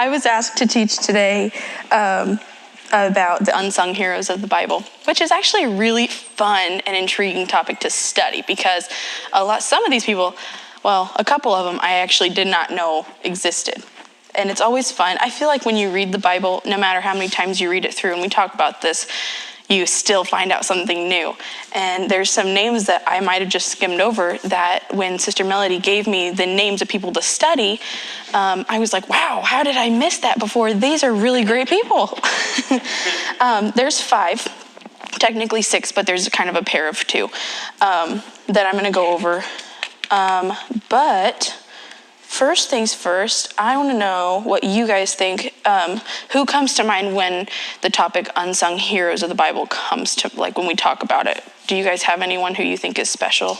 I was asked to teach today about the unsung heroes of the Bible, which is actually a really fun and intriguing topic to study because some of these people, well, a couple of them I actually did not know existed. And it's always fun. I feel like when you read the Bible, no matter how many times you read it through, and we talk about this, you still find out something new. And there's some names that I might have just skimmed over that when Sister Melody gave me the names of people to study, I was like, wow, how did I miss that before? These are really great people. There's 5, technically 6, but there's kind of a pair of 2 that I'm going to go over. But first things first, I want to know what you guys think. Who comes to mind when the topic unsung heroes of the Bible comes to, like, when we talk about it? Do you guys have anyone who you think is special?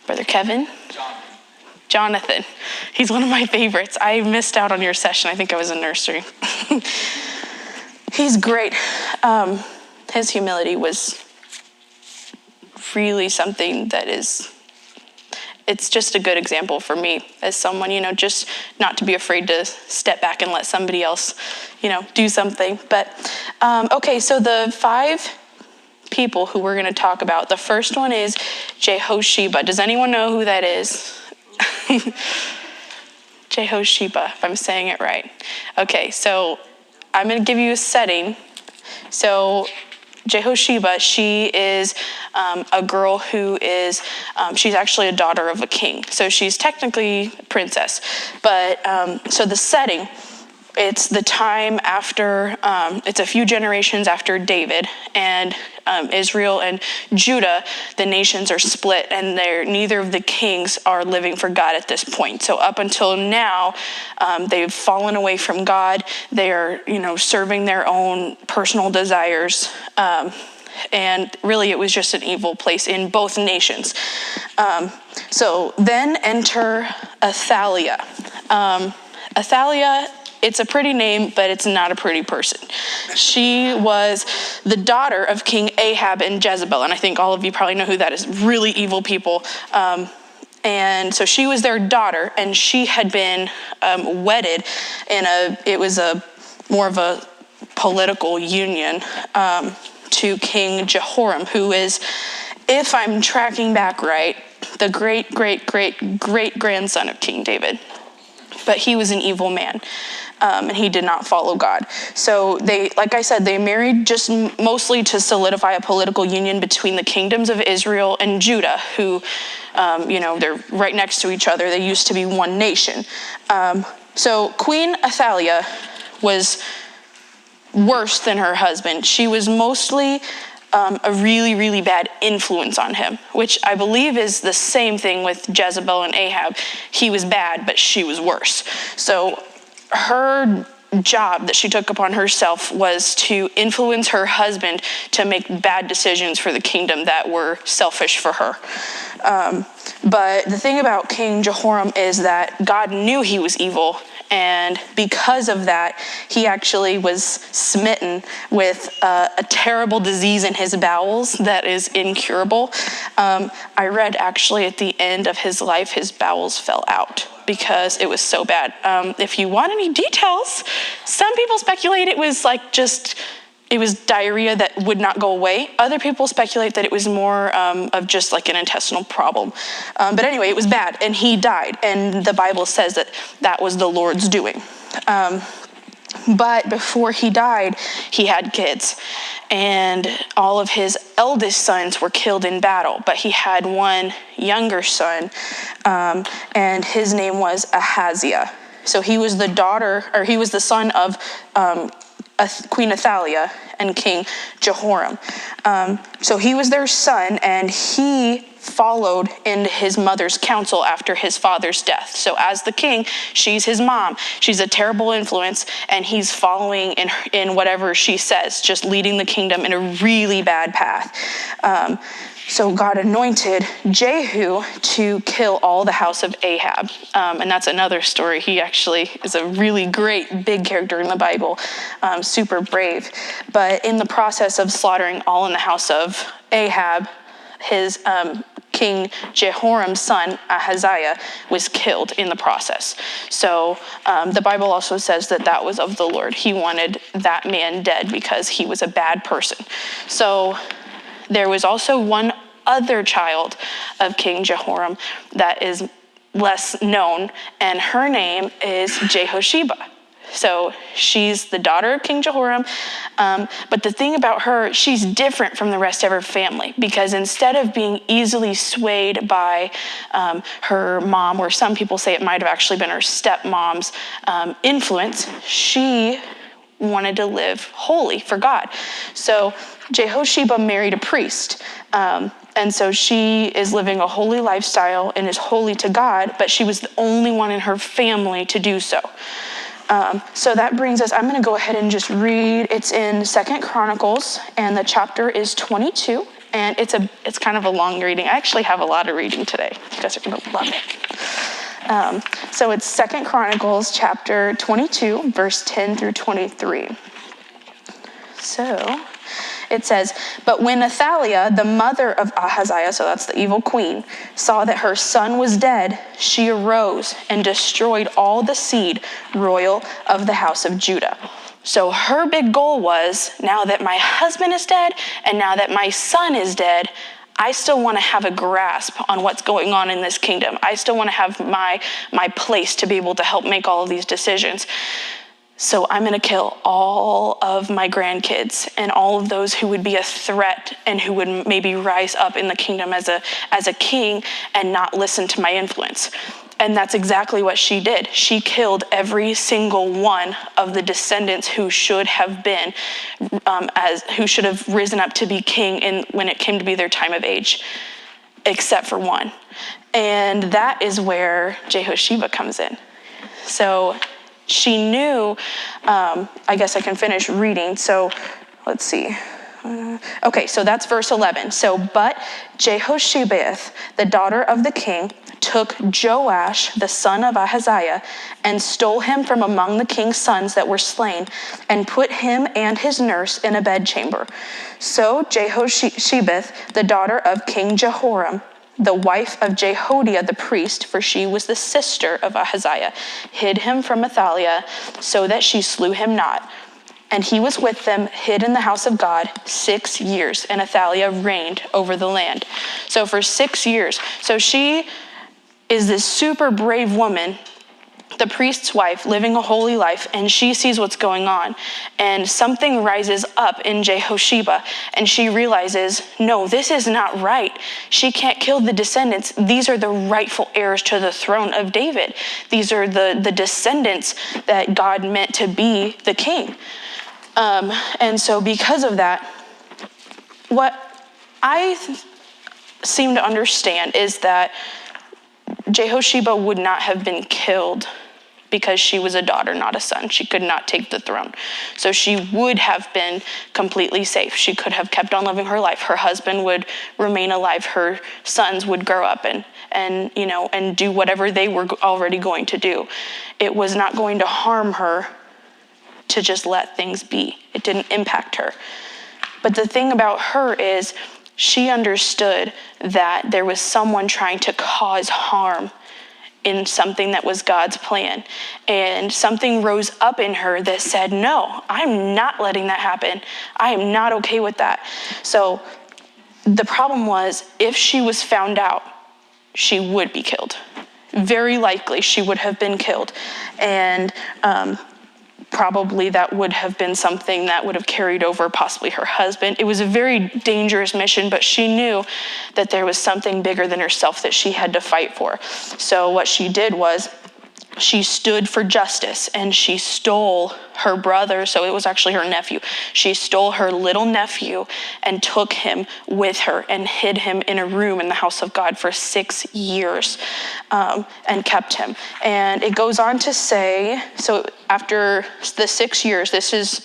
Brother Kevin? Jonathan. He's one of my favorites. I missed out on your session. I think I was in nursery. He's great. His humility was really something that it's just a good example for me as someone, just not to be afraid to step back and let somebody else, do something. But, okay, so the 5 people who we're going to talk about, the first one is Jehosheba. Does anyone know who that is? Jehosheba, if I'm saying it right. Okay, so I'm going to give you a setting. So Jehosheba, she is a girl who is, she's actually a daughter of a king. So she's technically a princess. But, so the setting, it's the time after, it's a few generations after David, and Israel and Judah, the nations are split, and neither of the kings are living for God at this point. So up until now, they've fallen away from God. They are, serving their own personal desires. And really, it was just an evil place in both nations. So then enter Athaliah. Athaliah, it's a pretty name, but it's not a pretty person. She was the daughter of King Ahab and Jezebel, and I think all of you probably know who that is. Really evil people. And so she was their daughter, and she had been wedded it was more of a political union to King Jehoram, who is, if I'm tracking back right, the great-great-great-great-grandson of King David. But he was an evil man, and he did not follow God. So they, like I said, they married just mostly to solidify a political union between the kingdoms of Israel and Judah, who, they're right next to each other. They used to be one nation. So Queen Athaliah was worse than her husband. She was mostly a really, really bad influence on him, which I believe is the same thing with Jezebel and Ahab. He was bad, but she was worse. So her job that she took upon herself was to influence her husband to make bad decisions for the kingdom that were selfish for her. But the thing about King Jehoram is that God knew he was evil, and because of that, he actually was smitten with a terrible disease in his bowels that is incurable. I read actually at the end of his life, his bowels fell out because it was so bad. If you want any details, some people speculate it was it was diarrhea that would not go away. Other people speculate that it was more of just like an intestinal problem. But anyway, it was bad, and he died. And the Bible says that was the Lord's doing. But before he died, he had kids. And all of his eldest sons were killed in battle. But he had one younger son, and his name was Ahaziah. So he was the son of Queen Athaliah and King Jehoram. So he was their son, and he followed in his mother's counsel after his father's death. So as the king, she's his mom. She's a terrible influence, and he's following in whatever she says, just leading the kingdom in a really bad path. So God anointed Jehu to kill all the house of Ahab. And that's another story. He actually is a really great big character in the Bible, super brave. But in the process of slaughtering all in the house of Ahab, his King Jehoram's son, Ahaziah, was killed in the process. So the Bible also says that that was of the Lord. He wanted that man dead because he was a bad person. So there was also one other child of King Jehoram that is less known, and her name is Jehosheba. So she's the daughter of King Jehoram, but the thing about her, she's different from the rest of her family, because instead of being easily swayed by her mom, or some people say it might have actually been her stepmom's influence, she wanted to live holy for God. So Jehosheba married a priest, and so she is living a holy lifestyle and is holy to God, but she was the only one in her family to do so. So that brings us, I'm going to go ahead and just read. It's in 2 Chronicles, and the chapter is 22, and it's kind of a long reading. I actually have a lot of reading today. You guys are going to love it. So it's 2 Chronicles chapter 22, verse 10 through 23. So it says, "But when Athaliah, the mother of Ahaziah," so that's the evil queen, "saw that her son was dead, she arose and destroyed all the seed royal of the house of Judah." So her big goal was, now that my husband is dead and now that my son is dead, I still want to have a grasp on what's going on in this kingdom. I still want to have my place to be able to help make all of these decisions. So I'm going to kill all of my grandkids and all of those who would be a threat and who would maybe rise up in the kingdom as a king and not listen to my influence. And that's exactly what she did. She killed every single one of the descendants who should have been, who should have risen up to be king when it came to be their time of age, except for one. And that is where Jehosheba comes in. So she knew, I guess I can finish reading. So let's see. Okay, so that's verse 11. So, "But Jehosheba, the daughter of the king, took Joash, the son of Ahaziah, and stole him from among the king's sons that were slain, and put him and his nurse in a bedchamber. So Jehosheba, the daughter of King Jehoram, the wife of Jehoiada the priest, for she was the sister of Ahaziah, hid him from Athaliah, so that she slew him not. And he was with them, hid in the house of God, 6 years, and Athaliah reigned over the land." So for 6 years. So she is this super brave woman, the priest's wife, living a holy life, and she sees what's going on. And something rises up in Jehosheba, and she realizes, no, this is not right. She can't kill the descendants. These are the rightful heirs to the throne of David. These are the descendants that God meant to be the king. And so because of that, what I seem to understand is that Jehosheba would not have been killed because she was a daughter, not a son. She could not take the throne. So she would have been completely safe. She could have kept on living her life. Her husband would remain alive. Her sons would grow up and do whatever they were already going to do. It was not going to harm her to just let things be. It didn't impact her. But the thing about her is she understood that there was someone trying to cause harm in something that was God's plan. And something rose up in her that said, no, I'm not letting that happen. I am not okay with that. So the problem was, if she was found out, she would be killed. Very likely she would have been killed. And probably that would have been something that would have carried over possibly her husband. It was a very dangerous mission, but she knew that there was something bigger than herself that she had to fight for. So what she did was she stood for justice, and she stole her brother. So it was actually her nephew. She stole her little nephew and took him with her and hid him in a room in the house of God for 6 years, and kept him. And it goes on to say, so after the 6 years, this is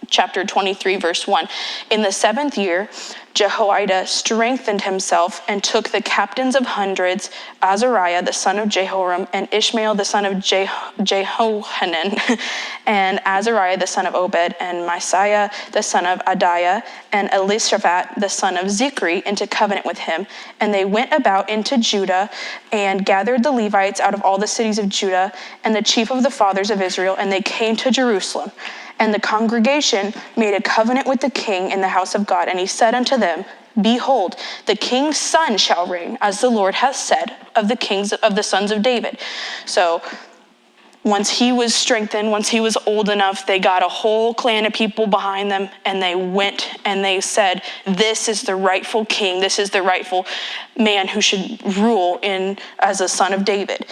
chapter 23, verse 1. In the 7th year, Jehoiada strengthened himself and took the captains of hundreds, Azariah the son of Jehoram, and Ishmael the son of Jehohanan, and Azariah the son of Obed, and Messiah the son of Adiah, and Elishaphat the son of Zichri into covenant with him. And they went about into Judah and gathered the Levites out of all the cities of Judah and the chief of the fathers of Israel, and they came to Jerusalem. And the congregation made a covenant with the king in the house of God. And he said unto them, Behold, the king's son shall reign, as the Lord hath said, of the kings of the sons of David. So once he was strengthened, once he was old enough, they got a whole clan of people behind them, and they went and they said, this is the rightful king. This is the rightful man who should rule as a son of David.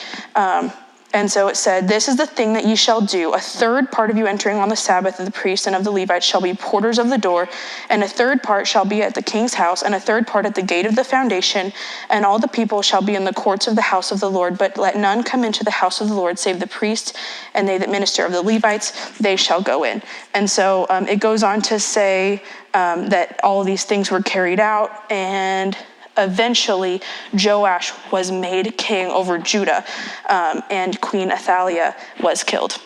And so it said, this is the thing that ye shall do. A third part of you entering on the Sabbath of the priests and of the Levites shall be porters of the door, and a third part shall be at the king's house, and a third part at the gate of the foundation, and all the people shall be in the courts of the house of the Lord. But let none come into the house of the Lord save the priests, and they that minister of the Levites, they shall go in. And so it goes on to say that all of these things were carried out, and eventually Joash was made king over Judah, and Queen Athaliah was killed.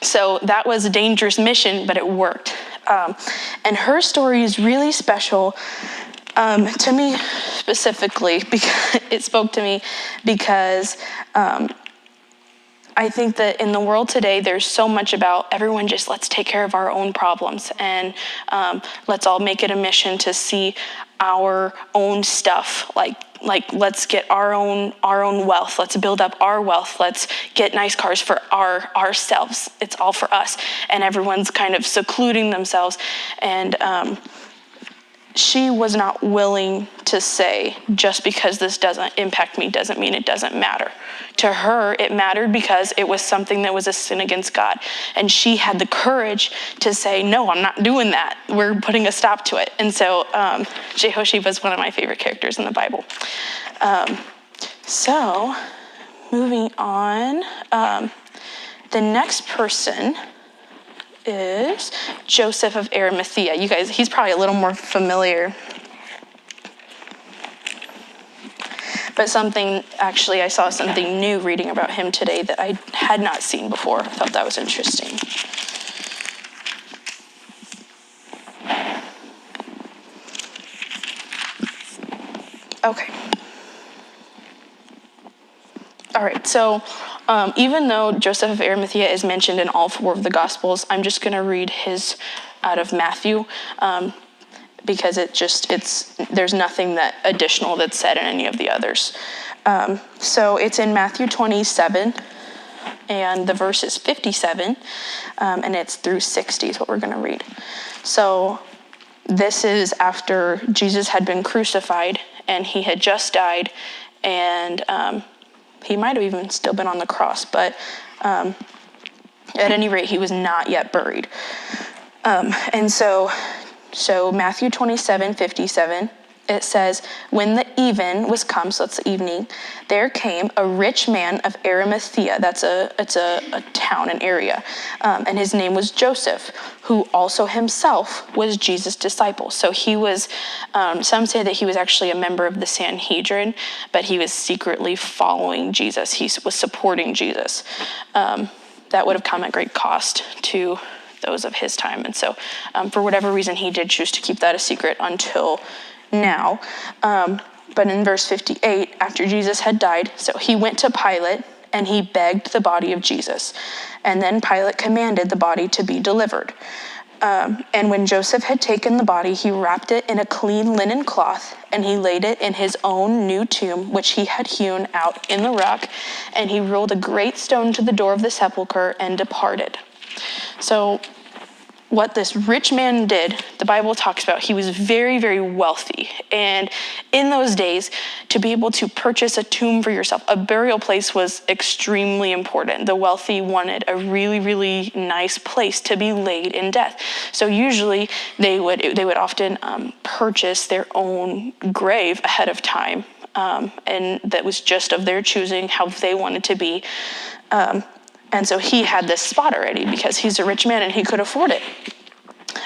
So that was a dangerous mission, but it worked. And her story is really special to me specifically, because it spoke to me because I think that in the world today, there's so much about everyone just let's take care of our own problems, and let's all make it a mission to see our own stuff, like let's get our own wealth, let's build up our wealth, let's get nice cars for ourselves. It's all for us, and everyone's kind of secluding themselves. And she was not willing to say, just because this doesn't impact me doesn't mean it doesn't matter. To her, it mattered because it was something that was a sin against God. And she had the courage to say, no, I'm not doing that. We're putting a stop to it. And so Jehoshaphat was one of my favorite characters in the Bible. So moving on, the next person is Joseph of Arimathea. You guys, he's probably a little more familiar. But I saw something new reading about him today that I had not seen before. I thought that was interesting. Okay. All right, so even though Joseph of Arimathea is mentioned in all 4 of the Gospels, I'm just going to read his out of Matthew, because there's nothing that additional that's said in any of the others. So it's in Matthew 27, and the verse is 57, and it's through 60 is what we're going to read. So this is after Jesus had been crucified, and he had just died, and he might have even still been on the cross, but at any rate, he was not yet buried. And so Matthew 27:57, it says, when the even was come, so it's the evening, there came a rich man of Arimathea. It's a town, an area. And his name was Joseph, who also himself was Jesus' disciple. So he was, some say that he was actually a member of the Sanhedrin, but he was secretly following Jesus. He was supporting Jesus. That would have come at great cost to those of his time. And so for whatever reason, he did choose to keep that a secret until now. But in verse 58, after Jesus had died, so he went to Pilate and he begged the body of Jesus. And then Pilate commanded the body to be delivered. And when Joseph had taken the body, he wrapped it in a clean linen cloth, and he laid it in his own new tomb, which he had hewn out in the rock. And he rolled a great stone to the door of the sepulchre and departed. So what this rich man did, the Bible talks about, he was very, very wealthy. And in those days, to be able to purchase a tomb for yourself, a burial place was extremely important. The wealthy wanted a really, really nice place to be laid in death. So usually they would often purchase their own grave ahead of time. And that was just of their choosing, how they wanted to be. And so he had this spot already because he's a rich man and he could afford it.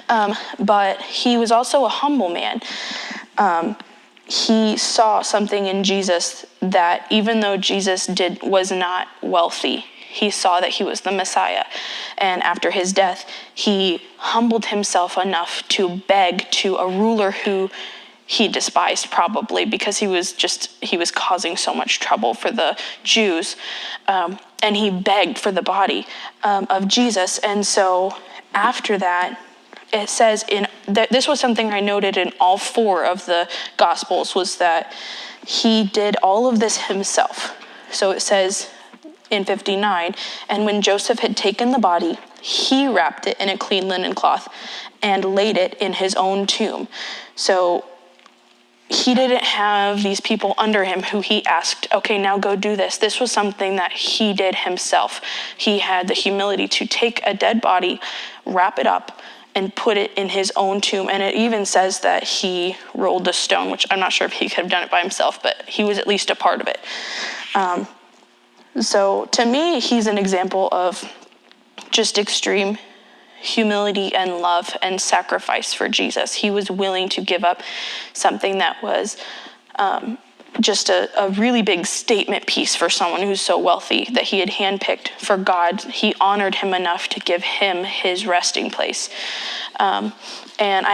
But he was also a humble man. He saw something in Jesus that even though Jesus was not wealthy, he saw that he was the Messiah. And after his death, he humbled himself enough to beg to a ruler who he despised, probably because he was causing so much trouble for the Jews. And he begged for the body of Jesus. And so after that, it says this was something I noted in all 4 of the Gospels, was that he did all of this himself. So it says in 59, and when Joseph had taken the body, he wrapped it in a clean linen cloth and laid it in his own tomb. So he didn't have these people under him who he asked, okay, now go do this. This was something that he did himself. He had the humility to take a dead body, wrap it up, and put it in his own tomb. And it even says that he rolled the stone, which I'm not sure if he could have done it by himself, but he was at least a part of it. So to me, he's an example of just extreme humility and love and sacrifice for Jesus. He was willing to give up something that was just a really big statement piece for someone who's so wealthy, that he had handpicked for God. He honored him enough to give him his resting place. And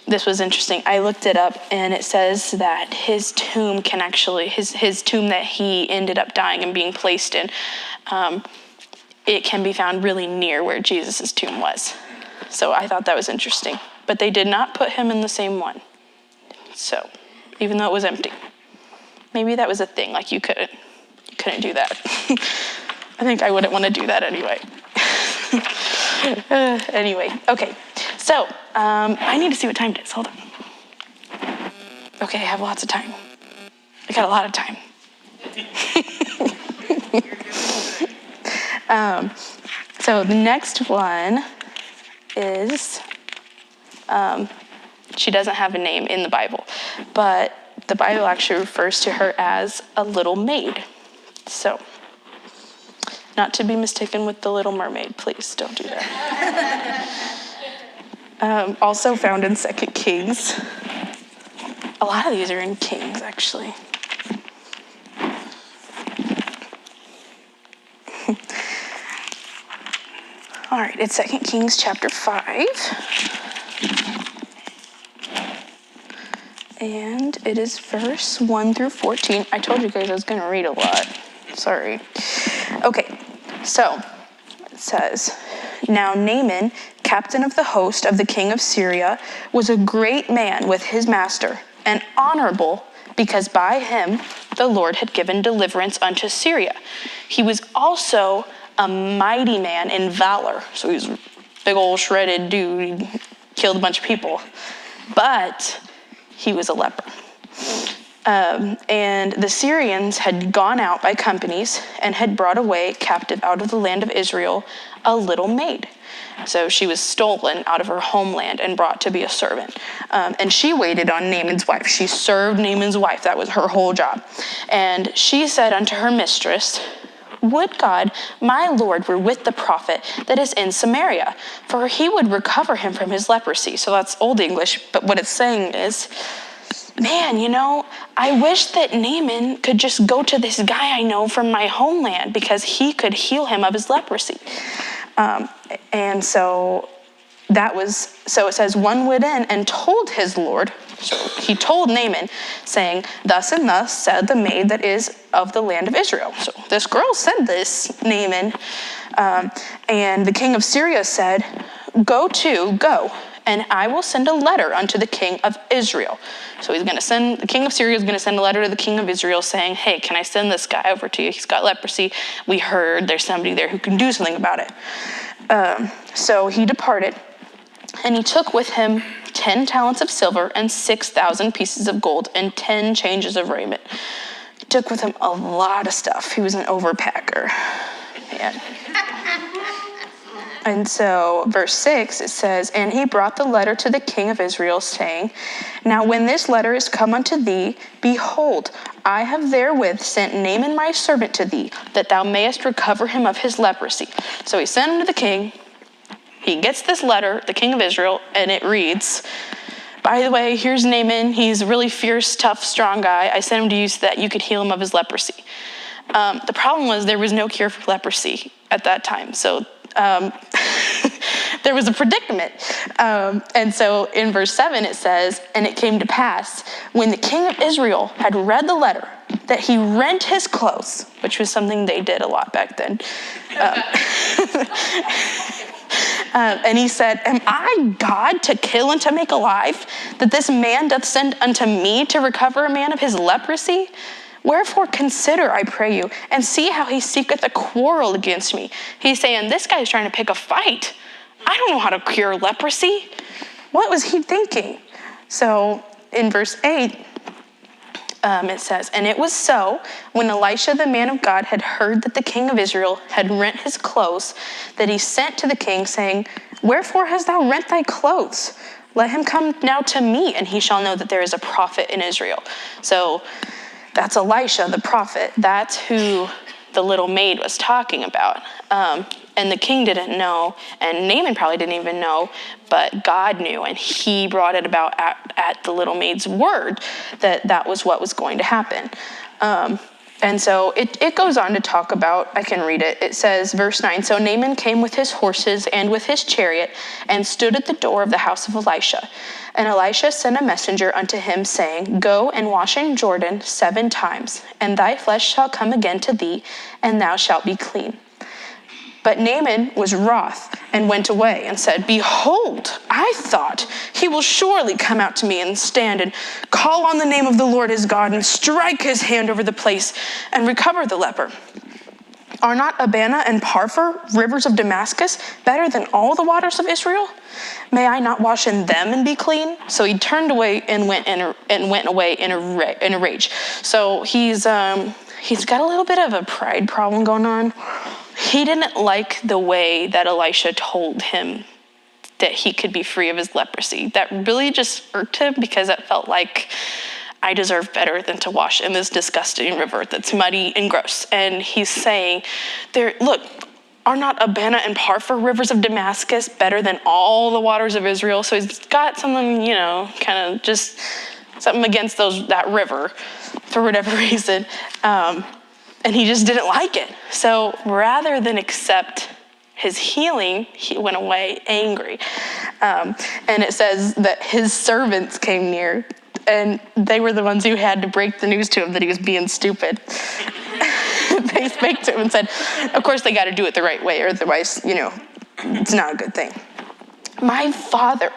this was interesting. I looked it up, and it says that his tomb can actually, his tomb that he ended up dying and being placed in, it can be found really near where Jesus' tomb was. So I thought that was interesting. But they did not put him in the same one. So, even though it was empty. Maybe that was a thing, like you couldn't do that. I think I wouldn't want to do that anyway. Anyway, okay. So, I need to see what time it is. Hold on. Okay, I have lots of time. I got a lot of time. So the next one is, she doesn't have a name in the Bible, but the Bible actually refers to her as a little maid. So, not to be mistaken with the Little Mermaid. Please don't do that. Also found in 2 Kings. A lot of these are in Kings, actually. All right, it's 2 Kings chapter 5. And it is verse 1 through 14. I told you guys I was going to read a lot. Sorry. Okay, so it says, now Naaman, captain of the host of the king of Syria, was a great man with his master, and honorable, because by him the Lord had given deliverance unto Syria. He was also a mighty man in valor. So he was a big old shredded dude. He killed a bunch of people. But he was a leper. And the Syrians had gone out by companies and had brought away captive out of the land of Israel a little maid. So she was stolen out of her homeland and brought to be a servant. And she waited on Naaman's wife. She served Naaman's wife. That was her whole job. And she said unto her mistress, would God, my Lord, were with the prophet that is in Samaria, for he would recover him from his leprosy. So that's Old English, but what it's saying is, man, I wish that Naaman could just go to this guy I know from my homeland, because he could heal him of his leprosy. And so it says, one went in and told his Lord. So he told Naaman, saying, thus and thus said the maid that is of the land of Israel. So this girl said this, Naaman. And the king of Syria said, go, and I will send a letter unto the king of Israel. So the king of Syria is going to send a letter to the king of Israel saying, hey, can I send this guy over to you? He's got leprosy. We heard there's somebody there who can do something about it. So he departed, and he took with him 10 talents of silver and 6,000 pieces of gold and 10 changes of raiment. He took with him a lot of stuff. He was an overpacker. Man. And so verse 6, it says, and he brought the letter to the king of Israel, saying, now when this letter is come unto thee, behold, I have therewith sent Naaman my servant to thee, that thou mayest recover him of his leprosy. So he sent him to the king. He gets this letter, the king of Israel, and it reads, by the way, here's Naaman. He's a really fierce, tough, strong guy. I sent him to you so that you could heal him of his leprosy. The problem was there was no cure for leprosy at that time. So there was a predicament. And so in verse 7 it says, and it came to pass when the king of Israel had read the letter that he rent his clothes, which was something they did a lot back then. And he said, am I God to kill and to make alive, that this man doth send unto me to recover a man of his leprosy? Wherefore consider, I pray you, and see how he seeketh a quarrel against me. He's saying, this guy's trying to pick a fight. I don't know how to cure leprosy. What was he thinking? So in verse 8, it says, and it was so, when Elisha the man of God had heard that the king of Israel had rent his clothes, that he sent to the king, saying, wherefore hast thou rent thy clothes? Let him come now to me, and he shall know that there is a prophet in Israel. So that's Elisha, the prophet. That's who the little maid was talking about. And the king didn't know, and Naaman probably didn't even know, but God knew, and he brought it about at the little maid's word that was what was going to happen. And so it goes on to talk about, I can read it. It says, verse 9, so Naaman came with his horses and with his chariot and stood at the door of the house of Elisha. And Elisha sent a messenger unto him, saying, go and wash in Jordan 7 times, and thy flesh shall come again to thee, and thou shalt be clean. But Naaman was wroth and went away and said, behold, I thought he will surely come out to me and stand and call on the name of the Lord his God and strike his hand over the place and recover the leper. Are not Abana and Parphor, rivers of Damascus, better than all the waters of Israel? May I not wash in them and be clean? So he turned away and went away in a rage. So he's got a little bit of a pride problem going on. He didn't like the way that Elisha told him that he could be free of his leprosy. That really just irked him, because it felt like, I deserve better than to wash in this disgusting river that's muddy and gross. And he's saying, look, are not Abana and Parphor, rivers of Damascus, better than all the waters of Israel? So he's got something, kind of just something against that river for whatever reason. And he just didn't like it. So rather than accept his healing, he went away angry. And it says that his servants came near, and they were the ones who had to break the news to him that he was being stupid. They spake to him and said, of course they got to do it the right way, or otherwise, it's not a good thing. My father,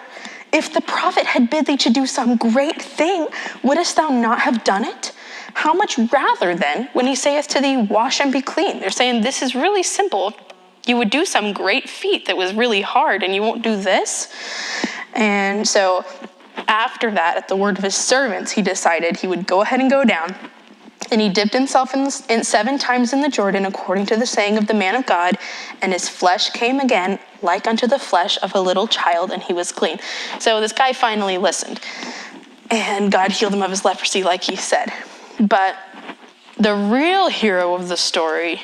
if the prophet had bid thee to do some great thing, wouldest thou not have done it? How much rather then, when he saith to thee, wash and be clean? They're saying, this is really simple. You would do some great feat that was really hard, and you won't do this? And so after that, at the word of his servants, he decided he would go ahead and go down. And he dipped himself in 7 times in the Jordan, according to the saying of the man of God, and his flesh came again like unto the flesh of a little child, and he was clean. So this guy finally listened, and God healed him of his leprosy, like he said. But the real hero of the story,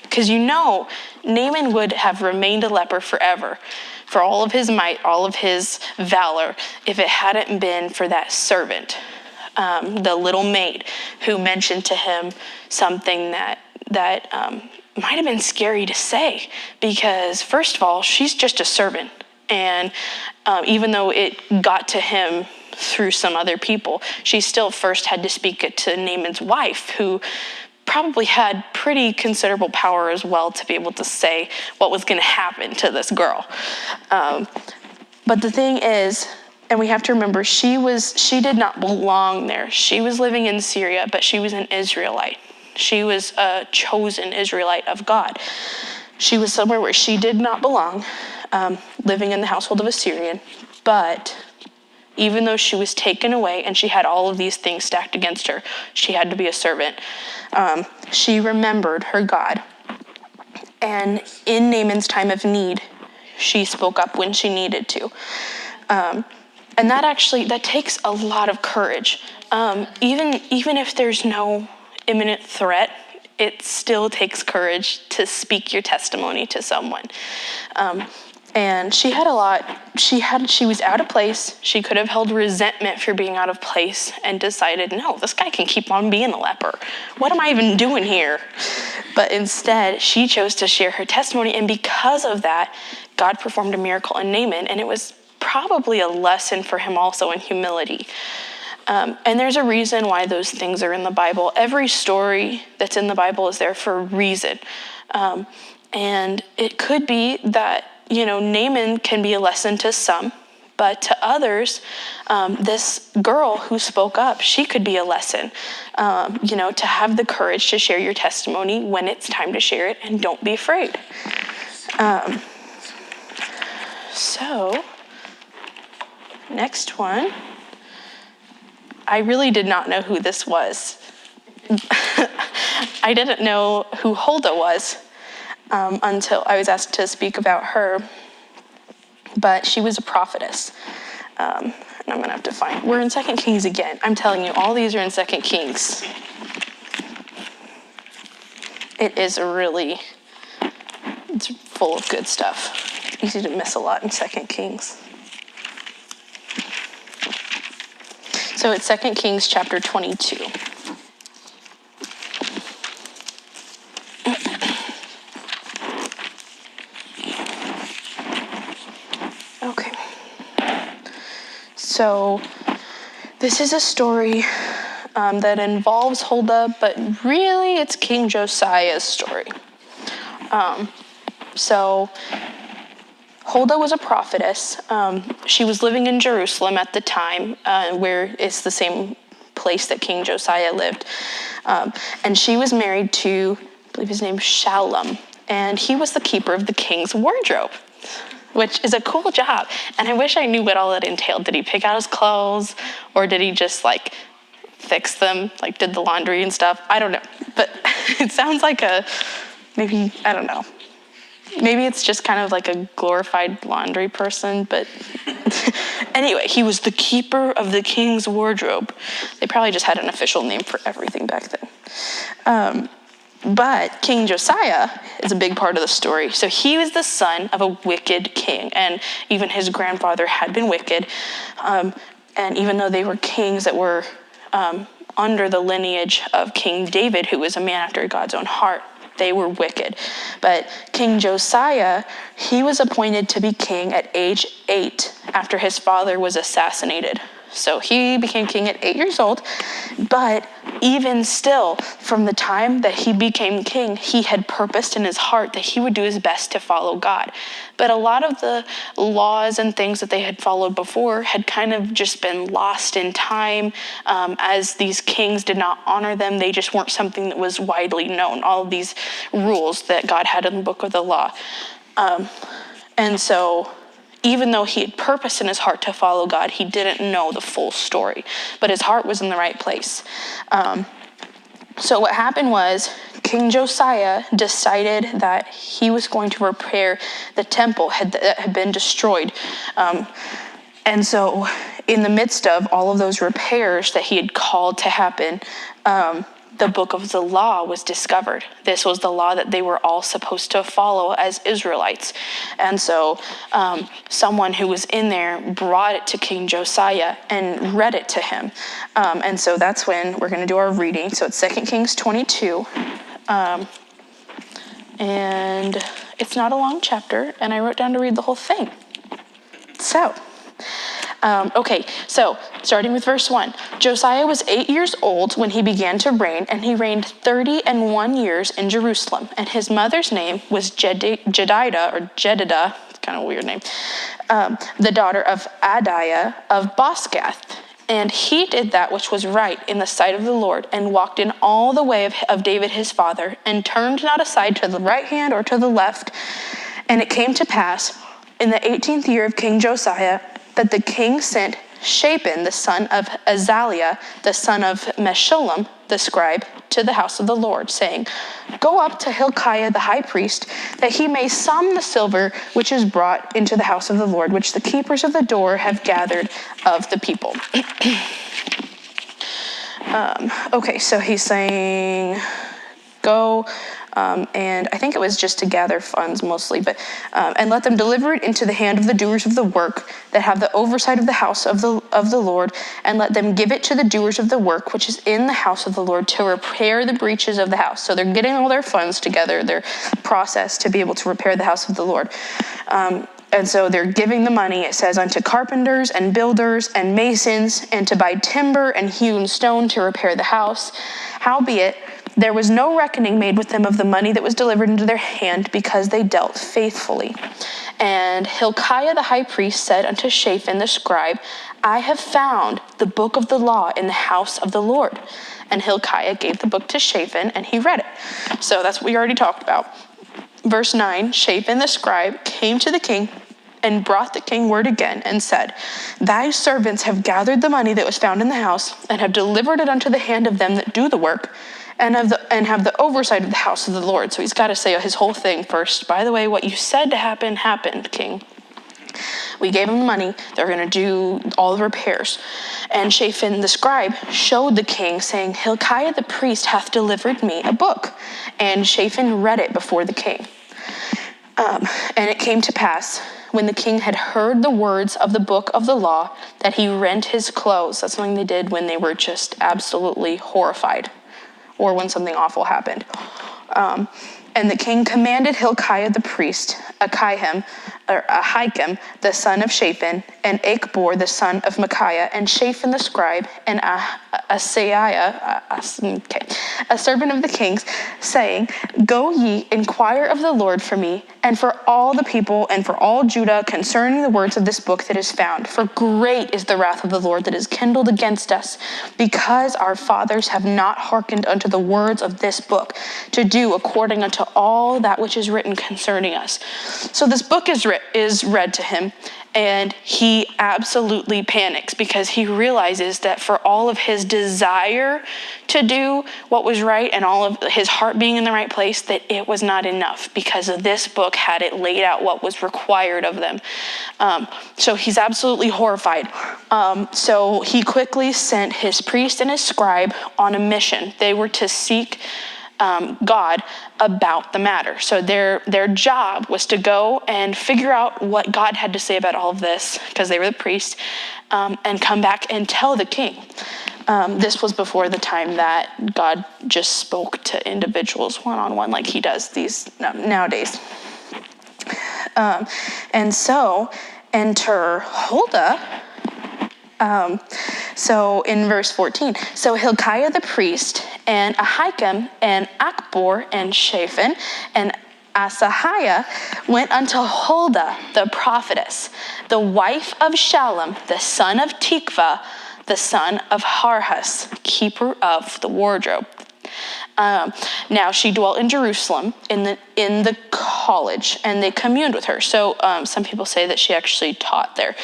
because Naaman would have remained a leper forever, for all of his might, all of his valor, if it hadn't been for that servant, the little maid, who mentioned to him something that might have been scary to say, because first of all, she's just a servant. And even though it got to him through some other people, she still first had to speak it to Naaman's wife, who probably had pretty considerable power as well to be able to say what was going to happen to this girl. But the thing is, and we have to remember, she did not belong there. She was living in Syria, but she was an Israelite. She was a chosen Israelite of God. She was somewhere where she did not belong, living in the household of a Syrian, but even though she was taken away and she had all of these things stacked against her, she had to be a servant. She remembered her God. And in Naaman's time of need, she spoke up when she needed to. And that takes a lot of courage. Even if there's no imminent threat, it still takes courage to speak your testimony to someone. And she was out of place. She could have held resentment for being out of place and decided, no, this guy can keep on being a leper. What am I even doing here? But instead, she chose to share her testimony. And because of that, God performed a miracle in Naaman. And it was probably a lesson for him also in humility. And there's a reason why those things are in the Bible. Every story that's in the Bible is there for a reason. And it could be that, Naaman can be a lesson to some, but to others, this girl who spoke up, she could be a lesson, to have the courage to share your testimony when it's time to share it, and don't be afraid. So, next one. I really did not know who this was. I didn't know who Huldah was until I was asked to speak about her. But she was a prophetess. And I'm going to have to find. We're in 2 Kings again. I'm telling you, all these are in 2 Kings. It's full of good stuff. Easy to miss a lot in 2 Kings. So it's 2 Kings chapter 22. Okay. So this is a story that involves Huldah, but really it's King Josiah's story. So Huldah was a prophetess. She was living in Jerusalem at the time, where it's the same place that King Josiah lived. And she was married to, I believe his name was Shallum, and he was the keeper of the king's wardrobe, which is a cool job. And I wish I knew what all that entailed. Did he pick out his clothes, or did he just fix them, did the laundry and stuff? I don't know. But it sounds like maybe, I don't know. Maybe it's just kind of like a glorified laundry person, but anyway, he was the keeper of the king's wardrobe. They probably just had an official name for everything back then. But King Josiah is a big part of the story. So he was the son of a wicked king, and even his grandfather had been wicked. And even though they were kings that were under the lineage of King David, who was a man after God's own heart, they were wicked. But King Josiah, he was appointed to be king at age 8 after his father was assassinated. So he became king at 8 years old. But even still, from the time that he became king, he had purposed in his heart that he would do his best to follow God. But a lot of the laws and things that they had followed before had kind of just been lost in time. As these kings did not honor them, they just weren't something that was widely known. All of these rules that God had in the book of the law. And so even though he had purpose in his heart to follow God, he didn't know the full story, but his heart was in the right place. So what happened was King Josiah decided that he was going to repair the temple that had been destroyed. And so in the midst of all of those repairs that he had called to happen, the book of the law was discovered. This was the law that they were all supposed to follow as Israelites. And so someone who was in there brought it to King Josiah and read it to him. And so that's when we're going to do our reading. So it's 2 Kings 22. And it's not a long chapter, and I wrote down to read the whole thing. So, okay, so starting with verse 1. Josiah was 8 years old when he began to reign, and he reigned 31 years in Jerusalem. And his mother's name was Jedidah, it's kind of a weird name, the daughter of Adiah of Boscath. And he did that which was right in the sight of the Lord, and walked in all the way of David his father, and turned not aside to the right hand or to the left. And it came to pass in the 18th year of King Josiah that the king sent Shaphan, the son of Azaliah, the son of Meshullam, the scribe, to the house of the Lord, saying, Go up to Hilkiah the high priest, that he may sum the silver which is brought into the house of the Lord, which the keepers of the door have gathered of the people. Okay, so he's saying, Go, and I think it was just to gather funds mostly, but and let them deliver it into the hand of the doers of the work that have the oversight of the house of the Lord, and let them give it to the doers of the work which is in the house of the Lord to repair the breaches of the house. So they're getting all their funds together, their process to be able to repair the house of the Lord. And so they're giving the money, it says, unto carpenters and builders and masons, and to buy timber and hewn stone to repair the house. Howbeit, there was no reckoning made with them of the money that was delivered into their hand, because they dealt faithfully. And Hilkiah the high priest said unto Shaphan the scribe, I have found the book of the law in the house of the Lord. And Hilkiah gave the book to Shaphan, and he read it. So that's what we already talked about. Verse 9, Shaphan the scribe came to the king and brought the king word again and said, Thy servants have gathered the money that was found in the house, and have delivered it unto the hand of them that do the work, and have the oversight of the house of the Lord. So he's got to say his whole thing first. By the way, what you said to happen, happened, king. We gave them the money. They're going to do all the repairs. And Shaphan the scribe showed the king, saying, Hilkiah the priest hath delivered me a book. And Shaphan read it before the king. And it came to pass, when the king had heard the words of the book of the law, that he rent his clothes. That's something they did when they were just absolutely horrified, or when something awful happened. And the king commanded Hilkiah the priest, Ahikam, the son of Shaphan, and Achbor, the son of Micaiah, and Shaphan the scribe, and Asaiah, a servant of the king's, saying, Go ye, inquire of the Lord for me, and for all the people, and for all Judah, concerning the words of this book that is found. For great is the wrath of the Lord that is kindled against us, because our fathers have not hearkened unto the words of this book, to do according unto all that which is written concerning us. So this book is read to him, and he absolutely panics, because he realizes that for all of his desire to do what was right and all of his heart being in the right place, that it was not enough, because this book had it laid out what was required of them. So he's absolutely horrified. So he quickly sent his priest and his scribe on a mission. They were to seek God about the matter. So their job was to go and figure out what God had to say about all of this, because they were the priest, and come back and tell the king. This was before the time that God just spoke to individuals one-on-one like he does these nowadays. And so enter Huldah. So in verse 14, so Hilkiah the priest, and Ahikam, and Achbor, and Shaphan, and Asaiah went unto Huldah the prophetess, the wife of Shallum, the son of Tikvah, the son of Harhas, keeper of the wardrobe. Now she dwelt in Jerusalem in the college, and they communed with her. So some people say that she actually taught there.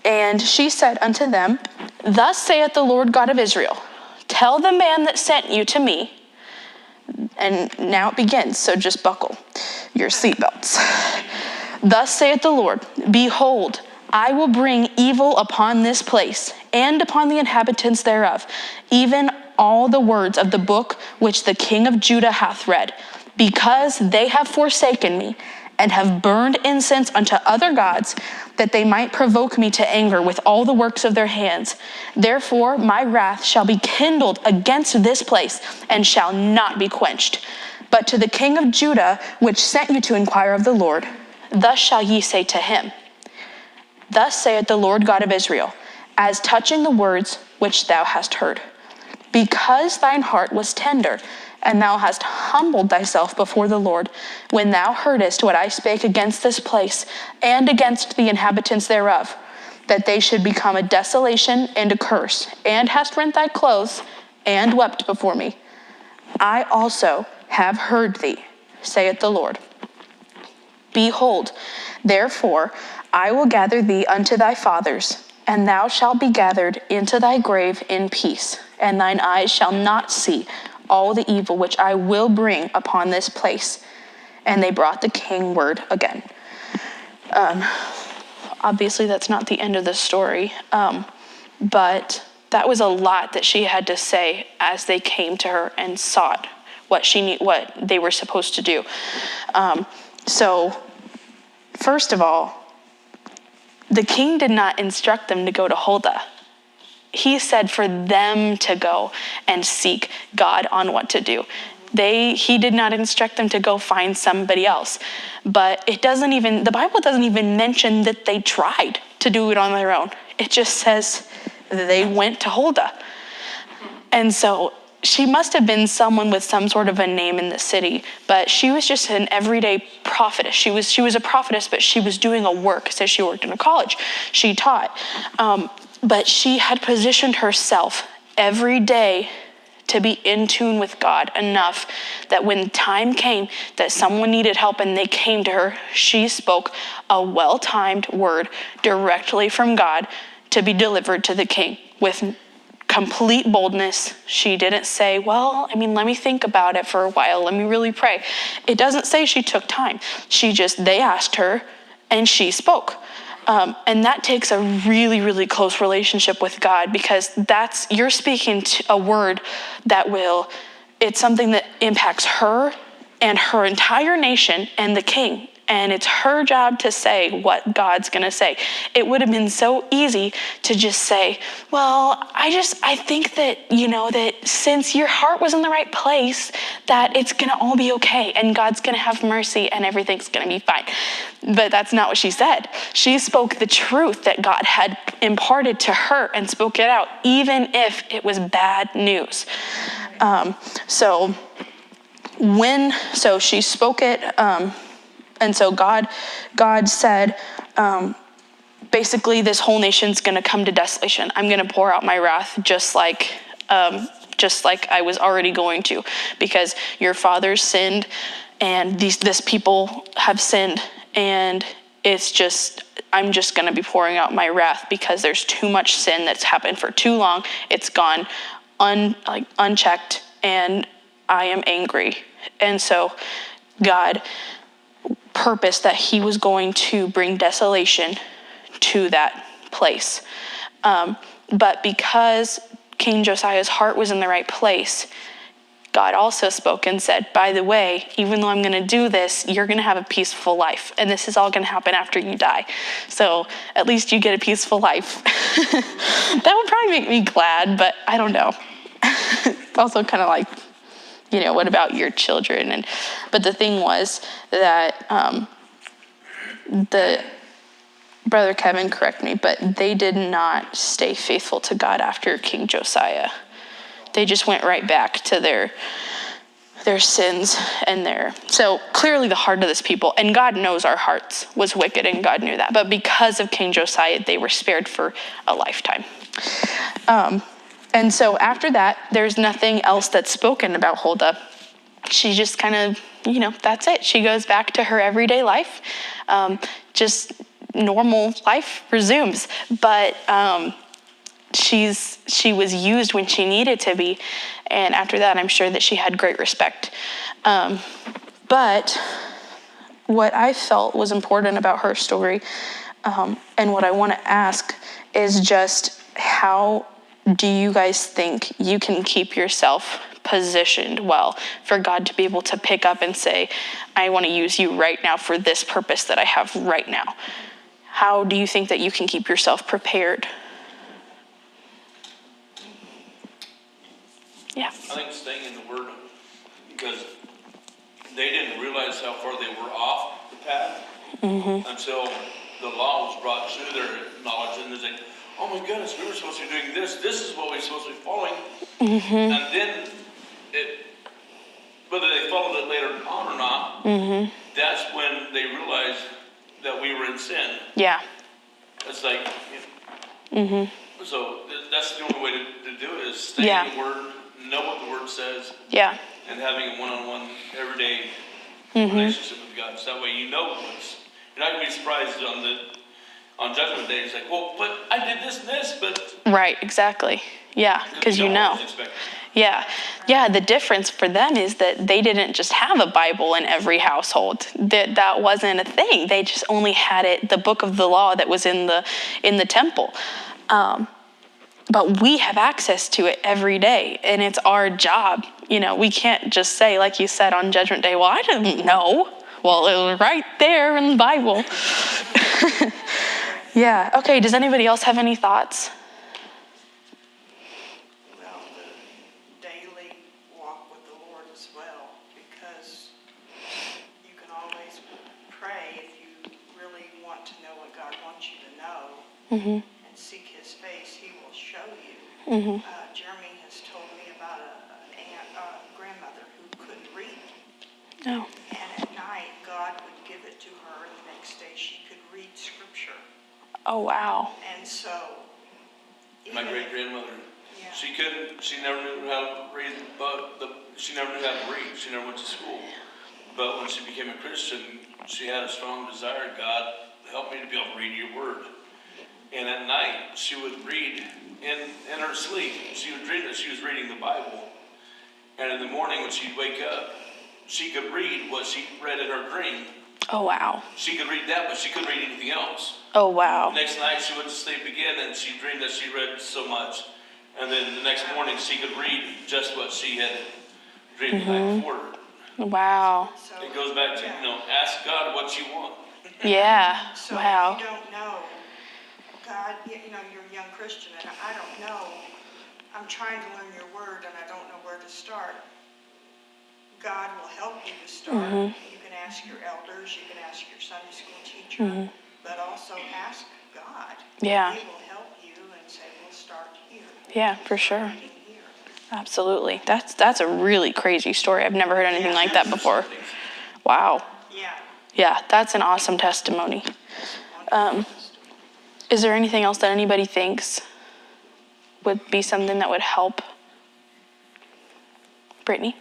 And she said unto them, Thus saith the Lord God of Israel, tell the man that sent you to me. And now it begins, so just buckle your seatbelts. Thus saith the Lord, Behold, I will bring evil upon this place, and upon the inhabitants thereof, even all the words of the book which the king of Judah hath read, because they have forsaken me, and have burned incense unto other gods, that they might provoke me to anger with all the works of their hands. Therefore my wrath shall be kindled against this place, and shall not be quenched. But to the king of Judah, which sent you to inquire of the Lord, thus shall ye say to him, Thus saith the Lord God of Israel, as touching the words which thou hast heard. Because thine heart was tender, and thou hast humbled thyself before the Lord, when thou heardest what I spake against this place, and against the inhabitants thereof, that they should become a desolation and a curse, and hast rent thy clothes, and wept before me. I also have heard thee, saith the Lord. Behold, therefore, I will gather thee unto thy fathers, and thou shalt be gathered into thy grave in peace, and thine eyes shall not see all the evil which I will bring upon this place. And they brought the king word again. Obviously, that's not the end of the story, but that was a lot that she had to say as they came to her and sought what they were supposed to do. So first of all, the king did not instruct them to go to Huldah. He said for them to go and seek God on what to do. He did not instruct them to go find somebody else. But the Bible doesn't even mention that they tried to do it on their own. It just says they went to Huldah. And so she must have been someone with some sort of a name in the city, but she was just an everyday prophetess. She was a prophetess, but she was doing a work. It says she worked in a college. She taught. But she had positioned herself every day to be in tune with God enough that when time came that someone needed help and they came to her, she spoke a well-timed word directly from God to be delivered to the king with complete boldness. She didn't say, well, let me think about it for a while. Let me really pray. It doesn't say she took time. They asked her and she spoke. And that takes a really, really close relationship with God, because you're speaking to a word it's something that impacts her and her entire nation and the king. And it's her job to say what God's going to say. It would have been so easy to just say, well, I think that, that since your heart was in the right place, that it's going to all be okay and God's going to have mercy and everything's going to be fine. But that's not what she said. She spoke the truth that God had imparted to her and spoke it out, even if it was bad news. So she spoke it, and so God said, basically, this whole nation's going to come to desolation. I'm going to pour out my wrath just like I was already going to, because your fathers sinned and this people have sinned, and I'm just going to be pouring out my wrath because there's too much sin that's happened for too long. It's gone unchecked, and I am angry. And so God purpose that he was going to bring desolation to that place. But because King Josiah's heart was in the right place, God also spoke and said, by the way, even though I'm going to do this, you're going to have a peaceful life. And this is all going to happen after you die. So at least you get a peaceful life. That would probably make me glad, but I don't know. It's also kind of like, what about your children? But the thing was that the Brother Kevin, correct me, but they did not stay faithful to God after King Josiah. They just went right back to their sins so clearly the heart of this people, and God knows our hearts, was wicked, and God knew that. But because of King Josiah, they were spared for a lifetime. And so after that, there's nothing else that's spoken about Huldah. She just kind of, that's it. She goes back to her everyday life. Just normal life resumes. But she was used when she needed to be. And after that, I'm sure that she had great respect. But what I felt was important about her story, and what I want to ask, is just how do you guys think you can keep yourself positioned well for God to be able to pick up and say, I want to use you right now for this purpose that I have right now? How do you think that you can keep yourself prepared? Yeah. I think staying in the Word, because they didn't realize how far they were off the path until the law was brought to their knowledge, and they say, oh my goodness, we were supposed to be doing this. This is what we're supposed to be following. And then, whether they followed it later on or not, that's when they realized that we were in sin. Yeah. It's like, so that's the only way to do it, is stay in the Word, know what the Word says, and having a one-on-one, everyday relationship with God. So that way you're not going to be surprised on Judgment Day. It's like, well, but I did this and this, but... Right, exactly. Yeah, because you know. Yeah, the difference for them is that they didn't just have a Bible in every household. That wasn't a thing. They just only had the book of the law that was in the temple. But we have access to it every day, and it's our job we can't just say, like you said on Judgment Day, well, I didn't know. Well, it was right there in the Bible. Yeah. Okay, does anybody else have any thoughts? Well, the daily walk with the Lord as well, because you can always pray if you really want to know what God wants you to know, and seek his face, he will show you. Jeremy has told me about a grandmother who couldn't read. No. And at night, God would give it to her, and the next day she could read scripture. Oh, wow. And so, My great-grandmother, yeah. she never knew how to read, she never knew how to read. She never went to school. But when she became a Christian, she had a strong desire, God, help me to be able to read your word. And at night, she would read in her sleep. She would read that she was reading the Bible. And in the morning, when she'd wake up, she could read what she read in her dream. Oh, wow. She could read that, but she couldn't read anything else. Oh, wow. The next night, she went to sleep again, and she dreamed that she read so much. And then the next morning, she could read just what she had dreamed the night before. Wow. It goes back to, ask God what you want. Yeah. So Wow. if you don't know, God, you're a young Christian, and I don't know. I'm trying to learn your word, and I don't know where to start. God will help you to start. You can ask your elders, you can ask your Sunday school teacher, but also ask God. Yeah. He will help you and say, we'll start here. Yeah, for sure. Here. Absolutely. That's a really crazy story. I've never heard anything like that before. Wow. Yeah. Yeah, that's an awesome testimony. Is there anything else that anybody thinks would be something that would help? Brittany?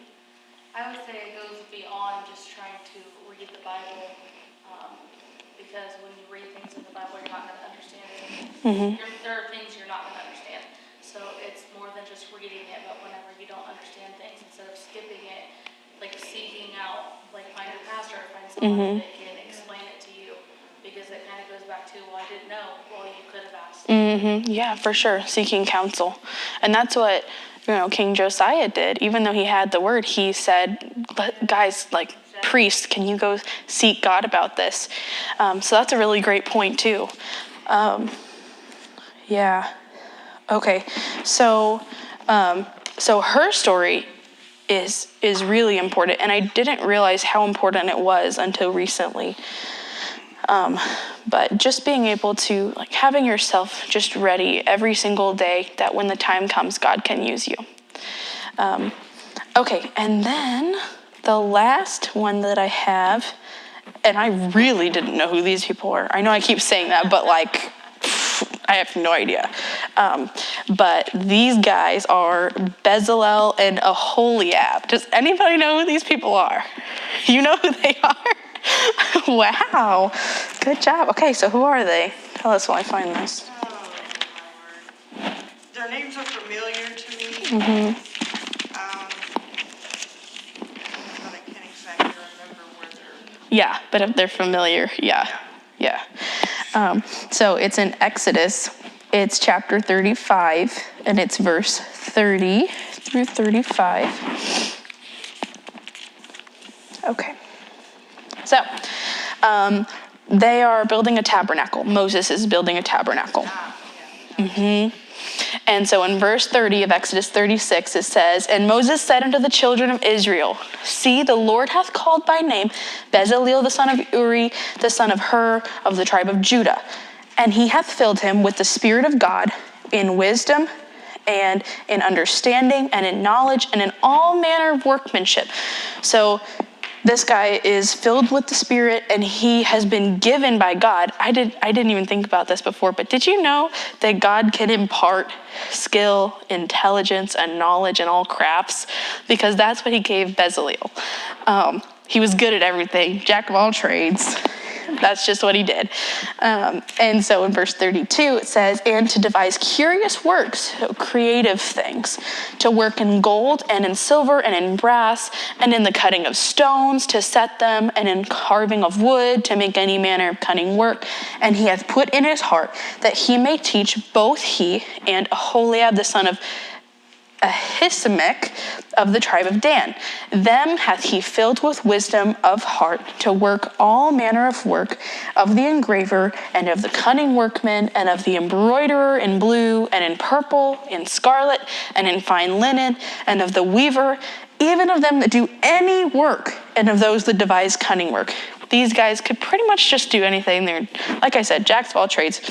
I would say it goes beyond just trying to read the Bible, because when you read things in the Bible, you're not going to understand it. There are things you're not going to understand. So it's more than just reading it, but whenever you don't understand things, instead of skipping it, like seeking out, like find a pastor, find someone that can explain it to you, because it kind of goes back to, well, I didn't know. Well, you could have asked. Yeah, for sure. Seeking counsel. And that's what, King Josiah did. Even though he had the word, he said, guys, like priests, can you go seek God about this? So that's a really great point too. Yeah. Okay. So her story is really important. And I didn't realize how important it was until recently. But just being able to, having yourself just ready every single day that when the time comes, God can use you. Okay, and then the last one that I have, and I really didn't know who these people were. I know I keep saying that, but I have no idea. But these guys are Bezalel and Aholiab. Does anybody know who these people are? You know who they are? Wow. Good job. Okay, so who are they? Tell us while I find this. Oh, my word. Their names are familiar to me. But I can't exactly remember where they're... Yeah, but if they're familiar, yeah. So it's in Exodus. It's chapter 35, and it's verse 30 through 35. Okay. So, they are building a tabernacle. Moses is building a tabernacle. And so in verse 30 of Exodus 36, it says, "And Moses said unto the children of Israel, See, the Lord hath called by name Bezalel the son of Uri, the son of Hur, of the tribe of Judah. And he hath filled him with the Spirit of God in wisdom and in understanding and in knowledge and in all manner of workmanship." So this guy is filled with the Spirit, and he has been given by God. I didn't even think about this before, but did you know that God can impart skill, intelligence, and knowledge in all crafts? Because that's what he gave Bezalel. He was good at everything, jack of all trades. That's just what he did. And so in verse 32, it says, "And to devise curious works, so creative things, to work in gold and in silver and in brass, and in the cutting of stones, to set them, and in carving of wood, to make any manner of cunning work. And he hath put in his heart that he may teach both he and Aholiab the son of Ahisamach of the tribe of Dan. Them hath he filled with wisdom of heart to work all manner of work of the engraver and of the cunning workman and of the embroiderer in blue and in purple, in scarlet and in fine linen, and of the weaver, even of them that do any work, and of those that devise cunning work. These guys could pretty much just do anything. They're, like I said, jacks of all trades.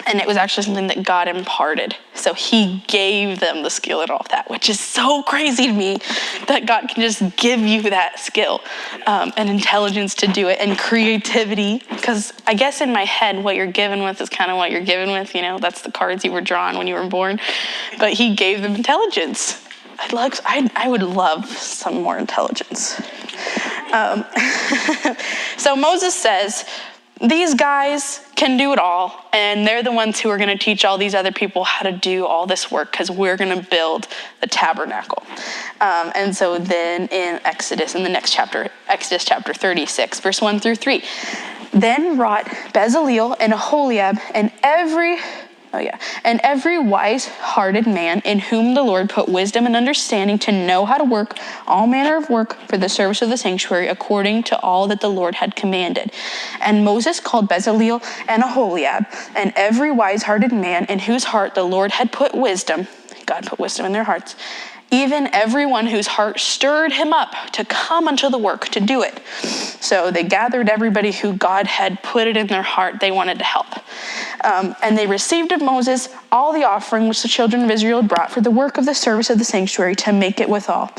And it was actually something that God imparted. So he gave them the skill and all of that, which is so crazy to me that God can just give you that skill and intelligence to do it, and creativity. Because I guess in my head, what you're given with is kind of what you're given with. You know, that's the cards you were drawn when you were born. But he gave them intelligence. I would love some more intelligence. So Moses says, these guys can do it all, and they're the ones who are going to teach all these other people how to do all this work, because we're going to build the tabernacle. And so then in Exodus, in the next chapter, Exodus chapter 36, verse 1 through 3, then wrought Bezaleel and Aholiab and every wise-hearted man in whom the Lord put wisdom and understanding to know how to work all manner of work for the service of the sanctuary, according to all that the Lord had commanded. And Moses called Bezaleel and Aholiab and every wise-hearted man in whose heart the Lord had put wisdom. God put wisdom in their hearts. Even everyone whose heart stirred him up to come unto the work to do it. So they gathered everybody who God had put it in their heart they wanted to help. And they received of Moses all the offering which the children of Israel had brought for the work of the service of the sanctuary, to make it withal.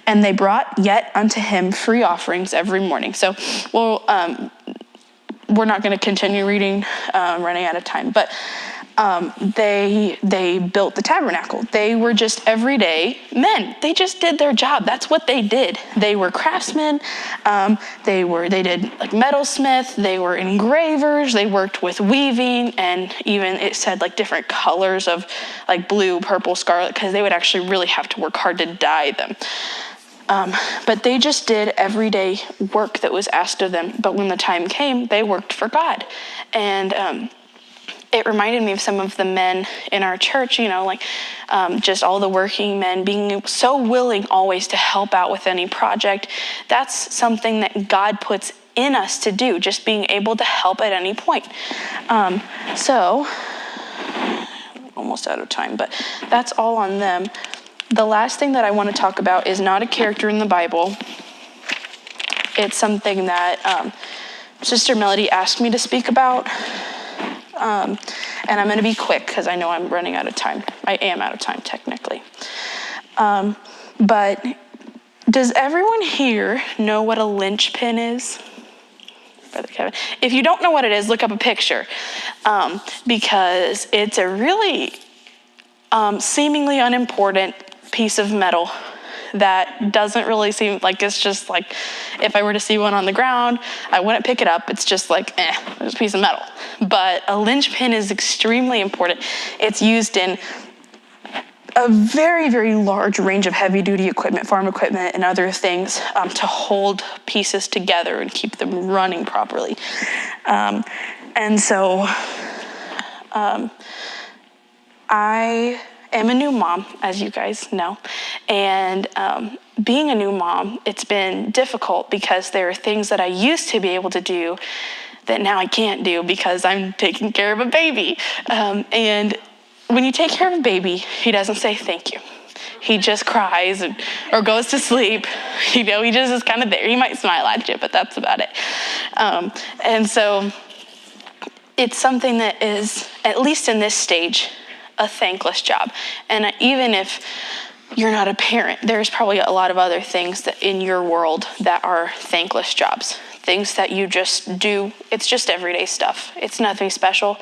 And they brought yet unto him free offerings every morning. So we're not going to continue reading, running out of time. But they built the tabernacle. They were just everyday men. They just did their job. That's what they did. They were craftsmen. They did like metalsmith. They were engravers. They worked with weaving, and even it said like different colors of like blue, purple, scarlet, because they would actually really have to work hard to dye them. But they just did everyday work that was asked of them. But when the time came, they worked for God. And it reminded me of some of the men in our church, you know, like just all the working men being so willing always to help out with any project. That's something that God puts in us to do, just being able to help at any point. So, almost out of time, but that's all on them. The last thing that I want to talk about is not a character in the Bible. It's something that Sister Melody asked me to speak about. And I'm going to be quick because I know I'm running out of time. I am out of time, technically. But does everyone here know what a linchpin is? Brother Kevin. If you don't know what it is, look up a picture. Because it's a really seemingly unimportant piece of metal that doesn't really seem like, it's just like, if I were to see one on the ground, I wouldn't pick it up. It's just like, it's a piece of metal. But a linchpin is extremely important. It's used in a very, very large range of heavy-duty equipment, farm equipment, and other things to hold pieces together and keep them running properly. And so I am a new mom, as you guys know. And being a new mom, it's been difficult because there are things that I used to be able to do that now I can't do because I'm taking care of a baby. And when you take care of a baby, he doesn't say thank you. He just cries or goes to sleep. You know, he just is kind of there. He might smile at you, but that's about it. And so it's something that is, at least in this stage, a thankless job. And even if you're not a parent, there's probably a lot of other things that in your world that are thankless jobs. Things that you just do. It's just everyday stuff. It's nothing special.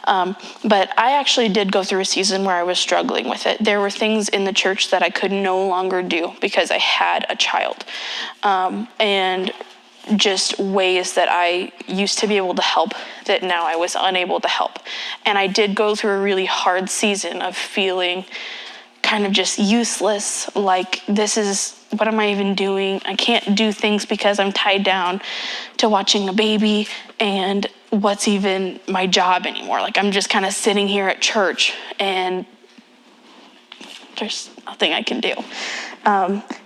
But I actually did go through a season where I was struggling with it. There were things in the church that I could no longer do because I had a child. And just ways that I used to be able to help that now I was unable to help. And I did go through a really hard season of feeling kind of just useless, like what am I even doing? I can't do things because I'm tied down to watching a baby, and what's even my job anymore? Like I'm just kind of sitting here at church and there's nothing I can do.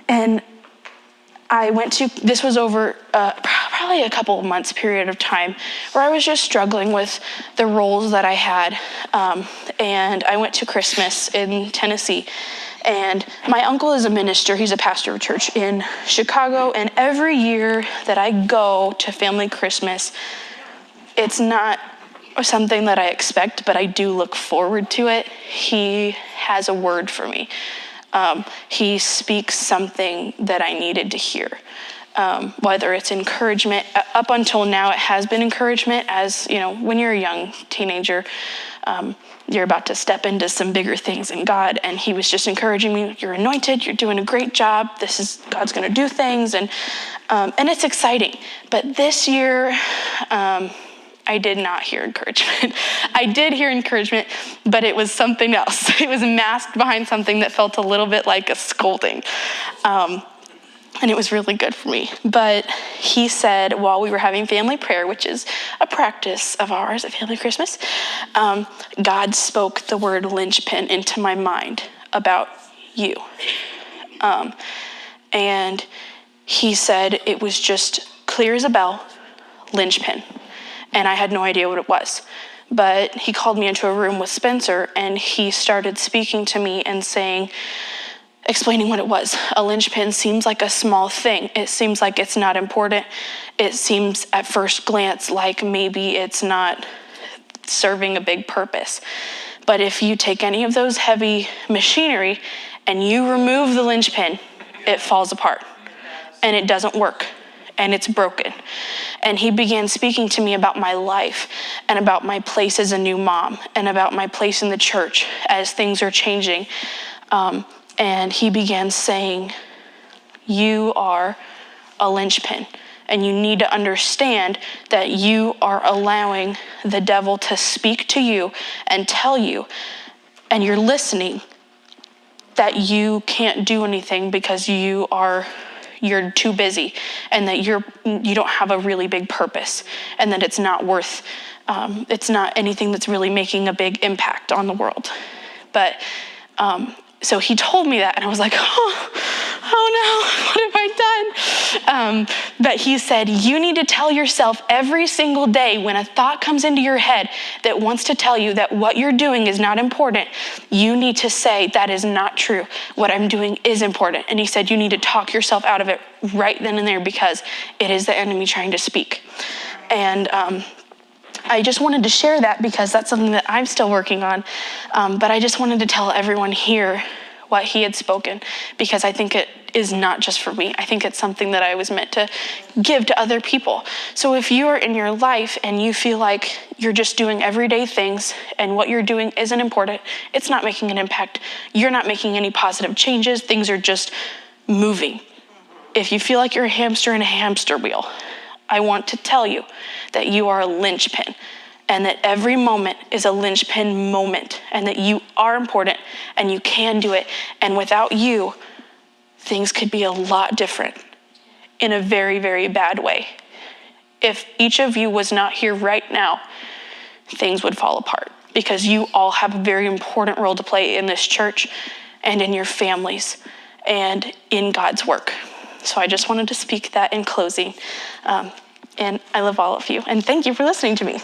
And I went to, this was over probably a couple of months period of time where I was just struggling with the roles that I had. And I went to Christmas in Tennessee. And my uncle is a minister. He's a pastor of a church in Chicago. And every year that I go to family Christmas, it's not something that I expect, but I do look forward to it. He has a word for me. He speaks something that I needed to hear, whether it's encouragement. Up until now, it has been encouragement. As you know, when you're a young teenager, you're about to step into some bigger things in God, and he was just encouraging me. You're anointed. You're doing a great job. God's going to do things, and it's exciting. But this year, I did not hear encouragement. I did hear encouragement, but it was something else. It was masked behind something that felt a little bit like a scolding. And it was really good for me. But he said, while we were having family prayer, which is a practice of ours at Family Christmas, God spoke the word linchpin into my mind about you. And he said it was just clear as a bell, linchpin. And I had no idea what it was. But he called me into a room with Spencer, and he started speaking to me and explaining what it was. A linchpin seems like a small thing. It seems like it's not important. It seems at first glance like maybe it's not serving a big purpose. But if you take any of those heavy machinery and you remove the linchpin, it falls apart and it doesn't work. And it's broken. And he began speaking to me about my life and about my place as a new mom and about my place in the church as things are changing. And he began saying, you are a linchpin, and you need to understand that you are allowing the devil to speak to you and tell you, and you're listening, that you can't do anything because you're too busy, and that you don't have a really big purpose, and that it's not it's not anything that's really making a big impact on the world. But so he told me that, and I was like, oh no, what have I done? But he said, you need to tell yourself every single day when a thought comes into your head that wants to tell you that what you're doing is not important, you need to say, that is not true. What I'm doing is important. And he said, you need to talk yourself out of it right then and there, because it is the enemy trying to speak. And I just wanted to share that because that's something that I'm still working on. But I just wanted to tell everyone here what he had spoken, because I think it is not just for me. I think it's something that I was meant to give to other people. So if you are in your life and you feel like you're just doing everyday things and what you're doing isn't important, it's not making an impact, you're not making any positive changes, things are just moving. If you feel like you're a hamster in a hamster wheel, I want to tell you that you are a linchpin, and that every moment is a linchpin moment, and that you are important and you can do it. And without you, things could be a lot different in a very, very bad way. If each of you was not here right now, things would fall apart, because you all have a very important role to play in this church and in your families and in God's work. So I just wanted to speak that in closing. And I love all of you. And thank you for listening to me.